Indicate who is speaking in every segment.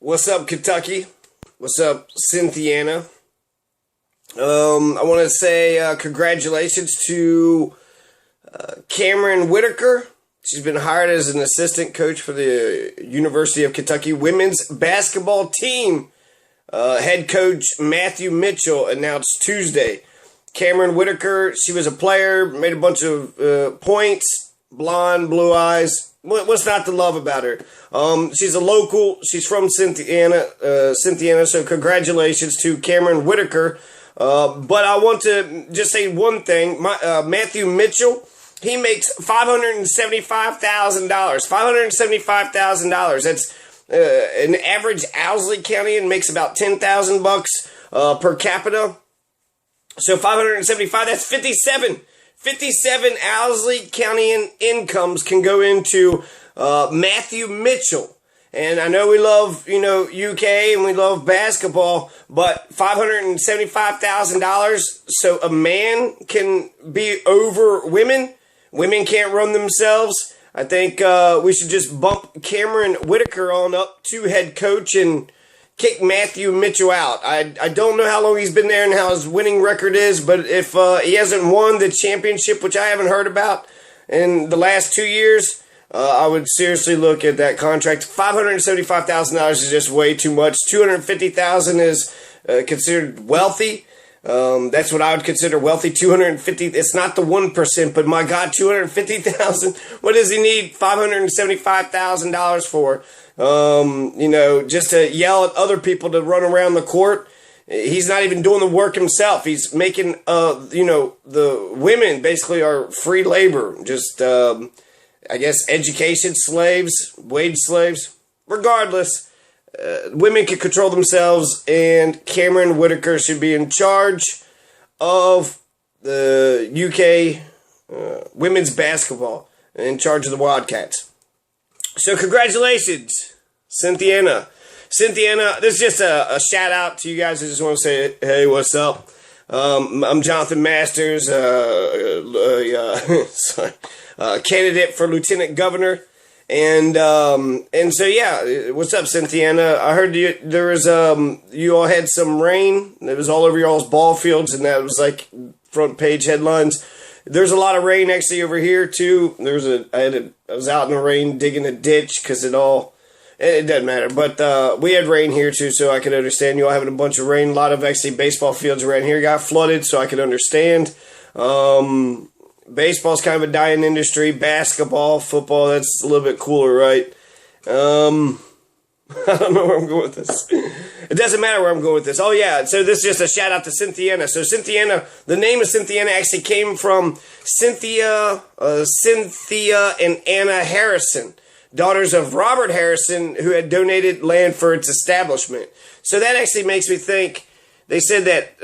Speaker 1: What's up, Kentucky? What's up, Cynthiana? I want to say congratulations to Cameron Whitaker. She's been hired as an assistant coach for the University of Kentucky women's basketball team. Head coach Matthew Mitchell announced Tuesday. Cameron Whitaker, she was a player, made a bunch of points, blonde, blue eyes. What's not to love about her? She's a local. She's from Cynthiana, so congratulations to Cameron Whitaker. But I want to just say one thing. Matthew Mitchell, he makes $575,000. $575,000. That's an average Owsley County makes about $10,000 per capita. So 575. That's 57. 57 Owsley County incomes can go into Matthew Mitchell. And I know we love, UK and we love basketball, but $575,000 so a man can be over women. Women can't run themselves. I think we should just bump Cameron Whitaker on up to head coach and kick Matthew Mitchell out. I don't know how long he's been there and how his winning record is, but if he hasn't won the championship, which I haven't heard about in the last 2 years, I would seriously look at that contract. $575,000 is just way too much. $250,000 is considered wealthy. That's what I would consider wealthy. 250. It's not the 1%, but my God, 250,000. What does he need $575,000 for? Just to yell at other people to run around the court. He's not even doing the work himself. He's making, the women basically are free labor. Just, I guess, education slaves, wage slaves. Regardless, women can control themselves, and Cameron Whitaker should be in charge of the UK women's basketball, in charge of the Wildcats. So congratulations, Cynthiana. Cynthiana, this is just a shout out to you guys. I just want to say, hey, what's up? I'm Jonathan Masters, candidate for lieutenant governor. And so, yeah, what's up, Cynthiana? I heard you all had some rain. It was all over y'all's ball fields, and that was like front page headlines. There's a lot of rain actually over here too. I was out in the rain digging a ditch because it doesn't matter. But we had rain here too, so I could understand you all having a bunch of rain. A lot of actually baseball fields around here got flooded, so I could understand. Baseball's kind of a dying industry. Basketball, football, that's a little bit cooler, right? I don't know where I'm going with this. It doesn't matter where I'm going with this. Oh, yeah. So this is just a shout out to Cynthiana. So Cynthiana, the name of Cynthiana actually came from Cynthia and Anna Harrison, daughters of Robert Harrison, who had donated land for its establishment. So that actually makes me think. They said that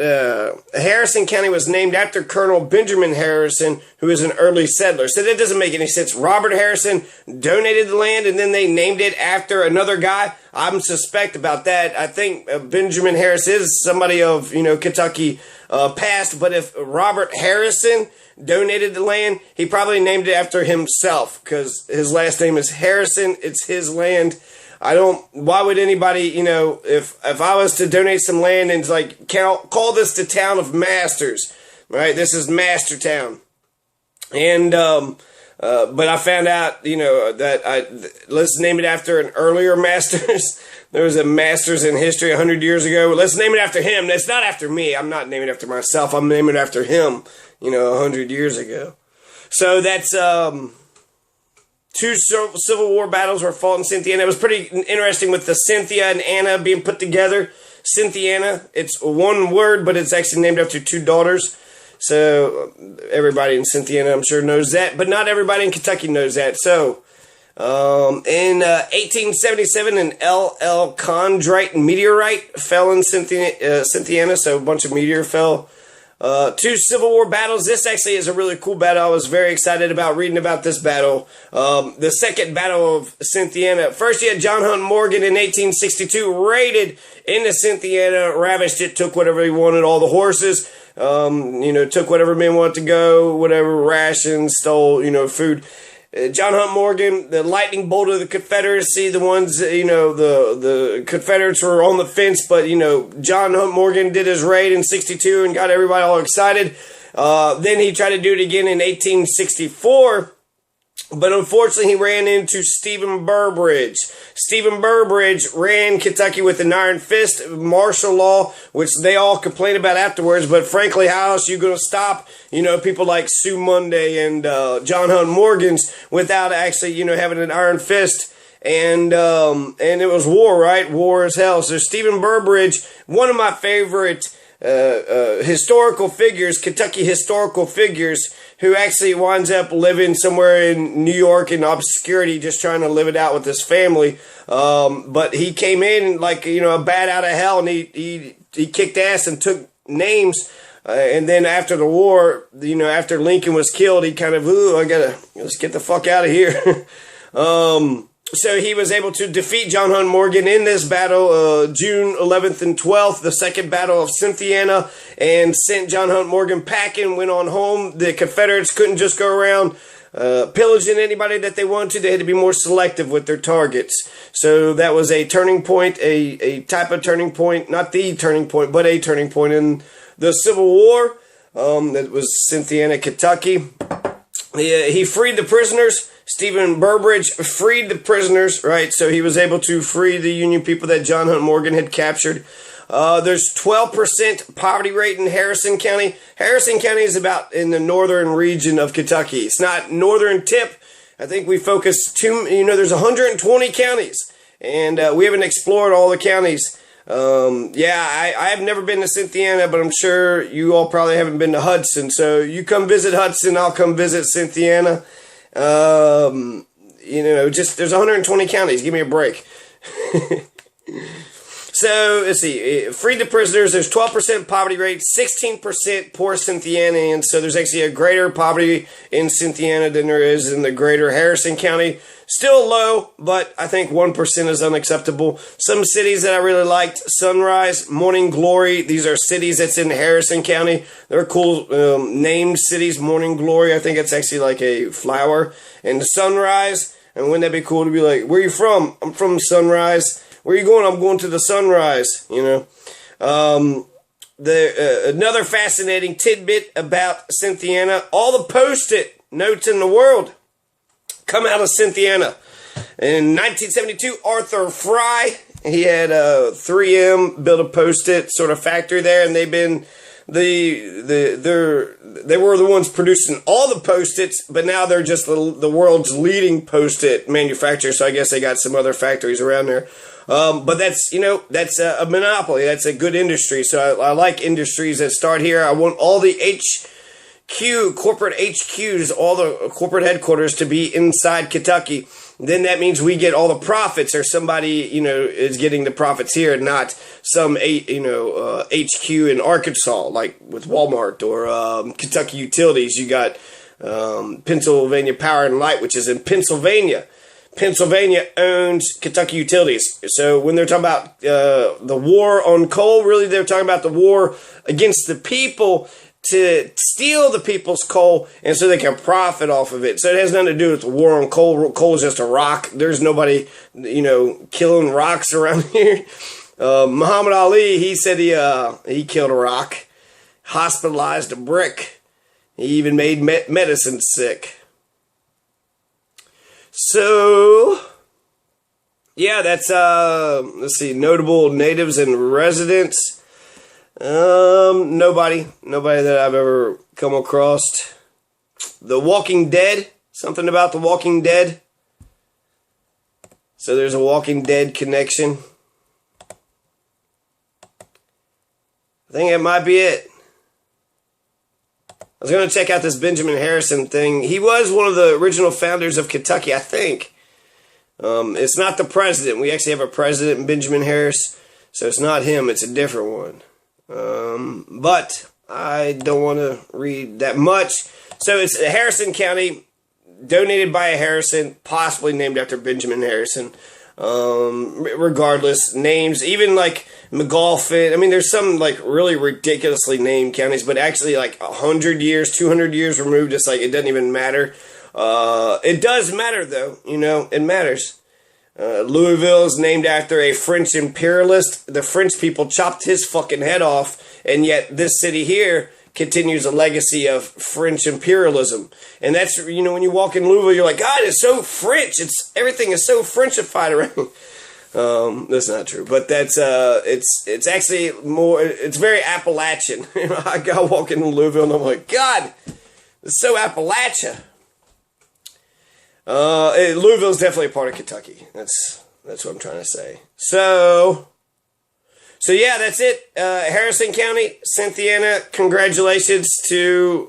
Speaker 1: Harrison County was named after Colonel Benjamin Harrison, who was an early settler. So that doesn't make any sense. Robert Harrison donated the land, and then they named it after another guy. I'm suspect about that. I think Benjamin Harris is somebody of, Kentucky past. But if Robert Harrison donated the land, he probably named it after himself because his last name is Harrison. It's his land. Why would anybody, if I was to donate some land and call this the town of Masters, right? This is Mastertown. And, but I found out, let's name it after an earlier Masters. There was a Masters in history 100 years ago. Let's name it after him. That's not after me. I'm not naming it after myself. I'm naming it after him, 100 years ago. So that's, two Civil War battles were fought in Cynthiana. It was pretty interesting with the Cynthia and Anna being put together. Cynthiana, it's one word, but it's actually named after two daughters. So everybody in Cynthiana, I'm sure, knows that, but not everybody in Kentucky knows that. So in 1877, an L.L. chondrite meteorite fell in Cynthiana, so a bunch of meteor fell. Two Civil War battles. This actually is a really cool battle. I was very excited about reading about this battle. The second battle of Cynthiana. First, you had John Hunt Morgan in 1862 raided into Cynthiana, ravaged it, took whatever he wanted, all the horses, took whatever men wanted to go, whatever rations, stole, food. John Hunt Morgan, the lightning bolt of the Confederacy, the ones, the Confederates were on the fence, but, John Hunt Morgan did his raid in 62 and got everybody all excited. Then he tried to do it again in 1864. But unfortunately, he ran into Stephen Burbridge. Stephen Burbridge ran Kentucky with an iron fist, martial law, which they all complain about afterwards. But frankly, how else are you going to stop, people like Sue Monday and John Hunt Morgan's without actually, having an iron fist? And it was war, right? War as hell. So Stephen Burbridge, one of my favorite historical figures, Kentucky historical figures, who actually winds up living somewhere in New York in obscurity, just trying to live it out with his family. But he came in like, a bat out of hell, and he kicked ass and took names. And then after the war, after Lincoln was killed, he kind of, let's get the fuck out of here. So he was able to defeat John Hunt Morgan in this battle, June 11th and 12th, the second battle of Cynthiana, and sent John Hunt Morgan packing, went on home. The Confederates couldn't just go around pillaging anybody that they wanted to. They had to be more selective with their targets. So that was a turning point, a type of turning point, not the turning point, but a turning point in the Civil War. That was Cynthiana, Kentucky. He freed the prisoners. Stephen Burbridge freed the prisoners, right? So he was able to free the Union people that John Hunt Morgan had captured. There's 12% poverty rate in Harrison County. Harrison County is about in the northern region of Kentucky. It's not northern tip. I think we focus there's 120 counties, and we haven't explored all the counties. I have never been to Cynthiana, but I'm sure you all probably haven't been to Hudson. So you come visit Hudson, I'll come visit Cynthiana. There's 120 counties. Give me a break. So, let's see. Freed the prisoners. There's 12% poverty rate, 16% poor Cynthianians. So there's actually a greater poverty in Cynthiana than there is in the greater Harrison County. Still low, but I think 1% is unacceptable. Some cities that I really liked: Sunrise, Morning Glory. These are cities that's in Harrison County. They're cool named cities. Morning Glory, I think it's actually like a flower. And Sunrise, and wouldn't that be cool to be like, where are you from? I'm from Sunrise. Where are you going? I'm going to the Sunrise, Another fascinating tidbit about Cynthiana: all the Post-it notes in the world come out of Cynthiana. In 1972, Arthur Fry, he had 3M built a Post-it sort of factory there, and they've been they were the ones producing all the Post-its, but now they're just the world's leading Post-it manufacturer. So I guess they got some other factories around there. But that's a monopoly. That's a good industry. So I like industries that start here. I want all the corporate HQs, all the corporate headquarters to be inside Kentucky. Then that means we get all the profits, or somebody, is getting the profits here, not some, HQ in Arkansas, like with Walmart or Kentucky Utilities. You got Pennsylvania Power and Light, which is in Pennsylvania. Pennsylvania owns Kentucky Utilities. So when they're talking about the war on coal, really they're talking about the war against the people to steal the people's coal, and so they can profit off of it. So it has nothing to do with the war on coal. Coal is just a rock. There's nobody, killing rocks around here. Muhammad Ali, he said he killed a rock, hospitalized a brick. He even made medicine sick. So, yeah, that's, let's see, notable natives and residents. Nobody that I've ever come across. The Walking Dead, something about The Walking Dead. So there's a Walking Dead connection. I think that might be it. I was going to check out this Benjamin Harrison thing. He was one of the original founders of Kentucky, I think. It's not the president. We actually have a president, Benjamin Harris. So it's not him. It's a different one. But I don't want to read that much. So it's Harrison County, donated by a Harrison, possibly named after Benjamin Harrison. Regardless, names, even like McGolfin. I mean, there's some like really ridiculously named counties, but actually like 100 years, 200 years removed, it's like it doesn't even matter. It does matter, though. It matters. Louisville is named after a French imperialist. The French people chopped his fucking head off, and yet this city here continues a legacy of French imperialism. And that's, when you walk in Louisville, you're like, God, it's so French. Everything is so Frenchified around. That's not true, but that's it's actually more. It's very Appalachian. I walk into Louisville and I'm like, God, it's so Appalachia. Louisville is definitely a part of Kentucky. That's what I'm trying to say. So yeah, that's it. Harrison County, Cynthiana, congratulations to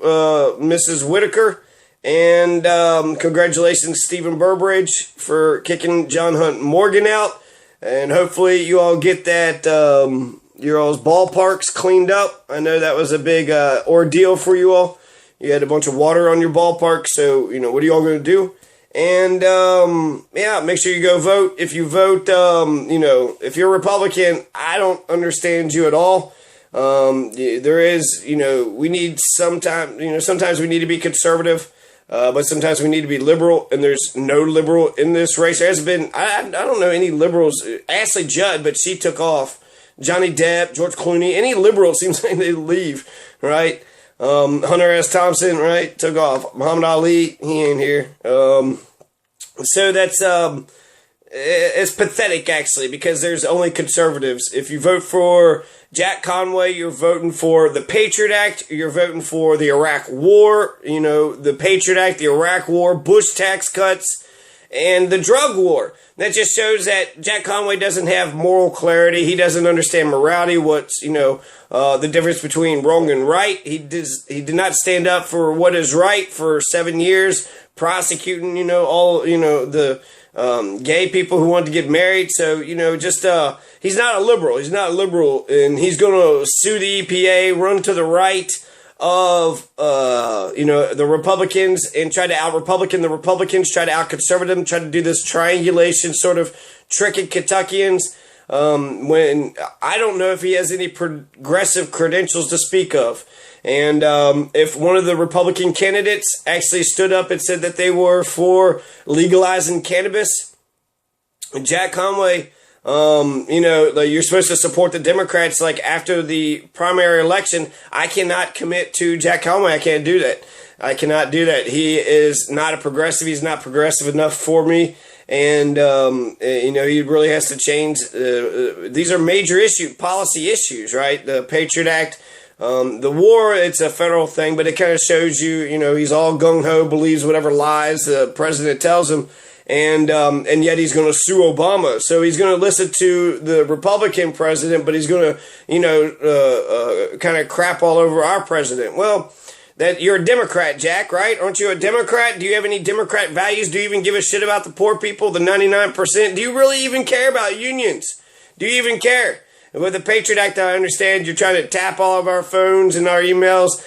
Speaker 1: Mrs. Whitaker. And congratulations, Stephen Burbridge, for kicking John Hunt Morgan out. And hopefully you all get that your all's ballparks cleaned up. I know that was a big ordeal for you all. You had a bunch of water on your ballpark, so what are you all going to do? And yeah, make sure you go vote. If you vote, if you're a Republican, I don't understand you at all. There is, we need sometimes we need to be conservative. But sometimes we need to be liberal, and there's no liberal in this race. There has been, I don't know any liberals. Ashley Judd, but she took off. Johnny Depp, George Clooney, any liberal seems like they leave, right? Hunter S. Thompson, right, took off. Muhammad Ali, he ain't here. So that's, it's pathetic, actually, because there's only conservatives. If you vote for Jack Conway, you're voting for the Patriot Act, you're voting for the Iraq War, the Patriot Act, the Iraq War, Bush tax cuts, and the drug war. That just shows that Jack Conway doesn't have moral clarity. He doesn't understand morality, what's, the difference between wrong and right. He did not stand up for what is right for 7 years, prosecuting, the gay people who want to get married. So, he's not a liberal. He's not a liberal, and he's going to sue the EPA, run to the right of, the Republicans and try to out-Republican the Republicans, try to out-conservative them, try to do this triangulation sort of tricking Kentuckians, when I don't know if he has any progressive credentials to speak of. And if one of the Republican candidates actually stood up and said that they were for legalizing cannabis, Jack Conway, you're supposed to support the Democrats, like, after the primary election. I cannot commit to Jack Conway. I can't do that. I cannot do that. He is not a progressive. He's not progressive enough for me. And, he really has to change. These are major policy issues, right? The Patriot Act. The war, it's a federal thing, but it kind of shows you, he's all gung-ho, believes whatever lies the president tells him, and yet he's going to sue Obama. So he's going to listen to the Republican president, but he's going to, kind of crap all over our president. Well, that you're a Democrat, Jack, right? Aren't you a Democrat? Do you have any Democrat values? Do you even give a shit about the poor people, the 99%? Do you really even care about unions? Do you even care? With the Patriot Act, I understand you're trying to tap all of our phones and our emails.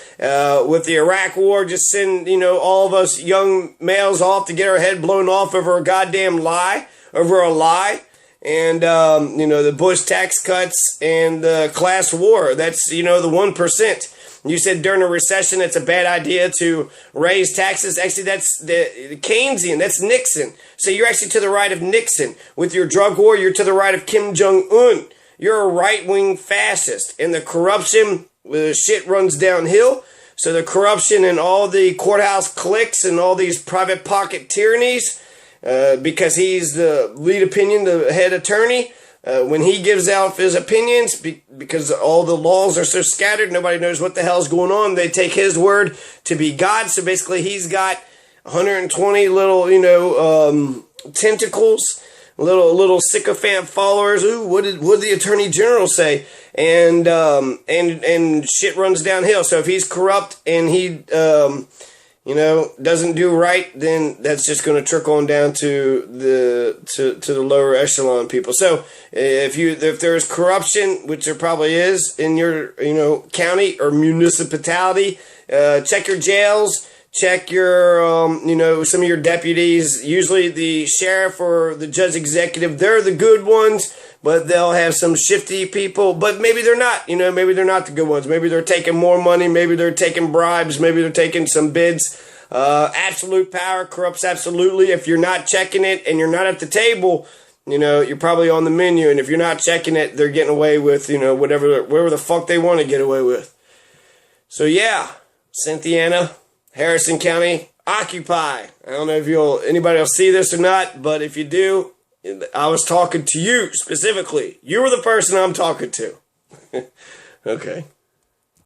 Speaker 1: With the Iraq War, just send, all of us young males off to get our head blown off over a goddamn lie, over a lie. And, the Bush tax cuts and the class war, that's, the 1%. You said during a recession, it's a bad idea to raise taxes. Actually, that's the Keynesian. That's Nixon. So you're actually to the right of Nixon. With your drug war, you're to the right of Kim Jong-un. You're a right-wing fascist, and the corruption, shit runs downhill. So the corruption and all the courthouse cliques and all these private pocket tyrannies, because he's the lead opinion, the head attorney, when he gives out his opinions, because all the laws are so scattered, nobody knows what the hell's going on, they take his word to be God. So basically he's got 120 little, tentacles, little sycophant followers. Ooh, what did the Attorney General say? And shit runs downhill. So if he's corrupt and he doesn't do right, then that's just going to trickle on down to the lower echelon people. So if there's corruption, which there probably is in your county or municipality, check your jails. Check your, some of your deputies. Usually the sheriff or the judge executive, they're the good ones, but they'll have some shifty people. But maybe they're not, maybe they're not the good ones. Maybe they're taking more money. Maybe they're taking bribes. Maybe they're taking some bids. Absolute power corrupts absolutely. If you're not checking it and you're not at the table, you know, you're probably on the menu. And if you're not checking it, they're getting away with, you know, whatever the fuck they want to get away with. So yeah, Cynthiana, Harrison County, occupy. I don't know if anybody will see this or not, but if you do, I was talking to you specifically. You were the person I'm talking to. Okay.